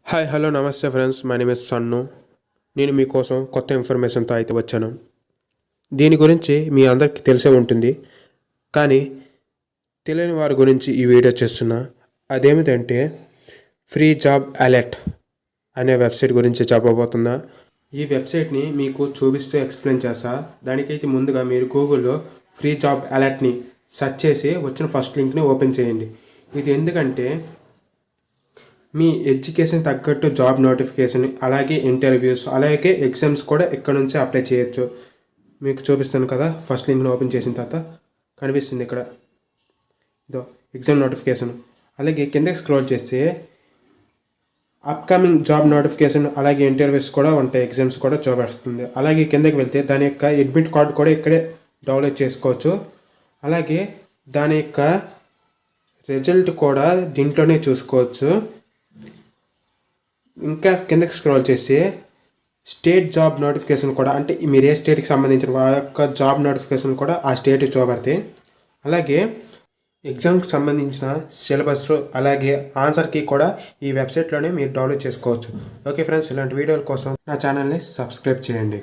Hi hello నమస్తే friends, my name is సన్ను. నేను మీకోసం కొత్త ఇన్ఫర్మేషన్తో అయితే వచ్చాను. దీని గురించి మీ అందరికీ తెలిసే ఉంటుంది, కానీ తెలియని వారి గురించి ఈ వీడియో చేస్తున్నా. అదేమిటంటే ఫ్రీ జాబ్ అలర్ట్ అనే వెబ్సైట్ గురించి చెప్పబోతున్నా. ఈ వెబ్సైట్ని మీకు చూపిస్తూ ఎక్స్ప్లెయిన్ చేస్తా. దానికైతే ముందుగా మీరు గూగుల్లో ఫ్రీ జాబ్ అలర్ట్ని సెర్చ్ చేసి వచ్చిన ఫస్ట్ లింక్ని ఓపెన్ చేయండి. ఇది ఎందుకంటే మీ ఎడ్యుకేషన్ తగ్గట్టు జాబ్ నోటిఫికేషన్, అలాగే ఇంటర్వ్యూస్, అలాగే ఎగ్జామ్స్ కూడా ఇక్కడ నుంచి అప్లై చేయొచ్చు. మీకు చూపిస్తాను కదా. ఫస్ట్ లింక్ని ఓపెన్ చేసిన తర్వాత కనిపిస్తుంది ఇక్కడ ఇదో ఎగ్జామ్ నోటిఫికేషన్. అలాగే కిందకి స్క్రోల్ చేస్తే అప్కమింగ్ జాబ్ నోటిఫికేషన్, అలాగే ఇంటర్వ్యూస్ కూడా ఉంటాయి, ఎగ్జామ్స్ కూడా చూపిస్తుంది. అలాగే కిందకి వెళ్తే దాని యొక్క అడ్మిట్ కార్డు కూడా ఇక్కడే డౌన్లోడ్ చేసుకోవచ్చు. అలాగే దాని యొక్క రిజల్ట్ కూడా దీంట్లోనే చూసుకోవచ్చు. ఇంకా కిందకి స్క్రోల్ చేస్తే స్టేట్ జాబ్ నోటిఫికేషన్ కూడా, అంటే మీరు ఏ స్టేట్కి సంబంధించిన వాళ్ళ యొక్క జాబ్ నోటిఫికేషన్ కూడా ఆ స్టేట్ చూపడతాయి. అలాగే ఎగ్జామ్కి సంబంధించిన సిలబస్, అలాగే ఆన్సర్కి కూడా ఈ వెబ్సైట్లోనే మీరు డౌన్లోడ్ చేసుకోవచ్చు. ఓకే ఫ్రెండ్స్, ఇలాంటి వీడియోల కోసం నా ఛానల్ని సబ్స్క్రైబ్ చేయండి.